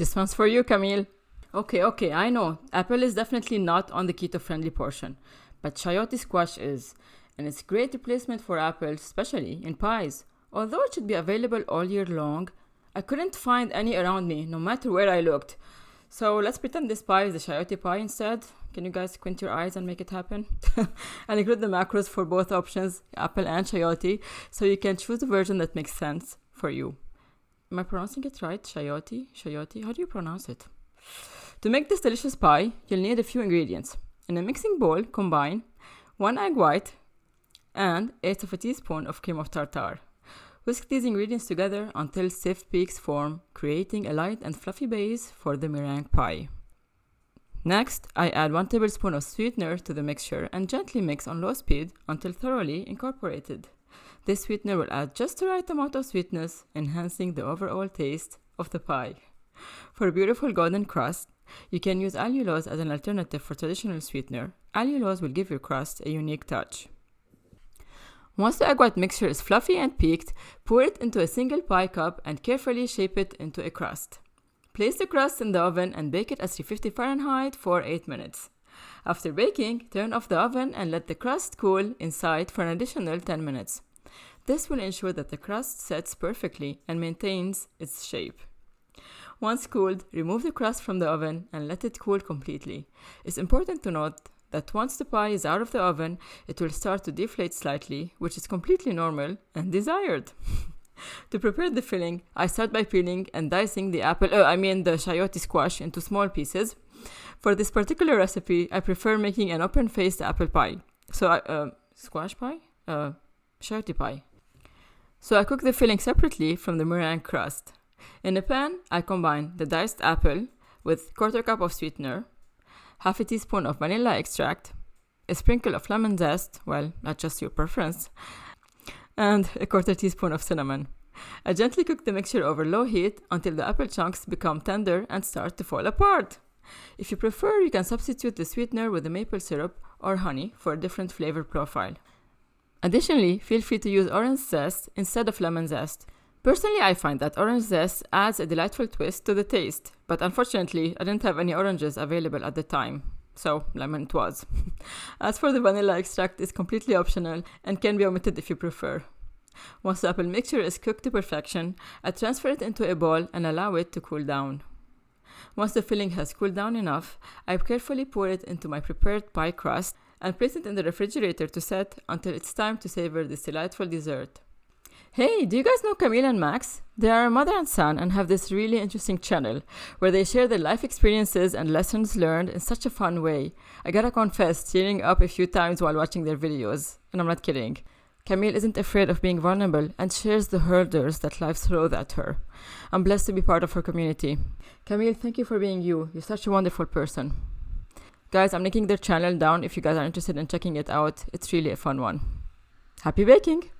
This one's for you, Camille. Okay, I know. Apple is definitely not on the keto-friendly portion, but chayote squash is, and it's a great replacement for apple, especially in pies. Although it should be available all year long, I couldn't find any around me, no matter where I looked. So let's pretend this pie is the chayote pie instead. Can you guys squint your eyes and make it happen? And include the macros for both options, apple and chayote, so you can choose the version that makes sense for you. Am I pronouncing it right? Chayote? Chayote? How do you pronounce it? To make this delicious pie, you'll need a few ingredients. In a mixing bowl, combine 1 egg white and 1/8 of a teaspoon of cream of tartare. Whisk these ingredients together until stiff peaks form, creating a light and fluffy base for the meringue pie. Next, I add 1 tablespoon of sweetener to the mixture and gently mix on low speed until thoroughly incorporated. This sweetener will add just the right amount of sweetness, enhancing the overall taste of the pie. For a beautiful golden crust, you can use allulose as an alternative for traditional sweetener. Allulose will give your crust a unique touch. Once the egg white mixture is fluffy and peaked, pour it into a single pie cup and carefully shape it into a crust. Place the crust in the oven and bake it at 350 Fahrenheit for 8 minutes. After baking, turn off the oven and let the crust cool inside for an additional 10 minutes. This will ensure that the crust sets perfectly and maintains its shape. Once cooled, remove the crust from the oven and let it cool completely. It's important to note that once the pie is out of the oven, it will start to deflate slightly, which is completely normal and desired. To prepare the filling, I start by peeling and dicing the the chayote squash into small pieces. For this particular recipe, I prefer making an open-faced apple pie. Squash pie? Chayote pie. So I cook the filling separately from the meringue crust. In a pan, I combine the diced apple with 1/4 cup of sweetener, 1/2 teaspoon of vanilla extract, a sprinkle of lemon zest, well, that's just your preference, and 1/4 teaspoon of cinnamon. I gently cook the mixture over low heat until the apple chunks become tender and start to fall apart. If you prefer, you can substitute the sweetener with the maple syrup or honey for a different flavor profile. Additionally, feel free to use orange zest instead of lemon zest. Personally, I find that orange zest adds a delightful twist to the taste, but unfortunately, I didn't have any oranges available at the time, so lemon it was. As for the vanilla extract, it's completely optional and can be omitted if you prefer. Once the apple mixture is cooked to perfection, I transfer it into a bowl and allow it to cool down. Once the filling has cooled down enough, I carefully pour it into my prepared pie crust and place it in the refrigerator to set until it's time to savor this delightful dessert. Hey, do you guys know Camille and Max? They are a mother and son and have this really interesting channel where they share their life experiences and lessons learned in such a fun way. I gotta confess, tearing up a few times while watching their videos. And I'm not kidding. Camille isn't afraid of being vulnerable and shares the hurdles that life throws at her. I'm blessed to be part of her community. Camille, thank you for being you. You're such a wonderful person. Guys, I'm linking their channel down if you guys are interested in checking it out. It's really a fun one. Happy baking!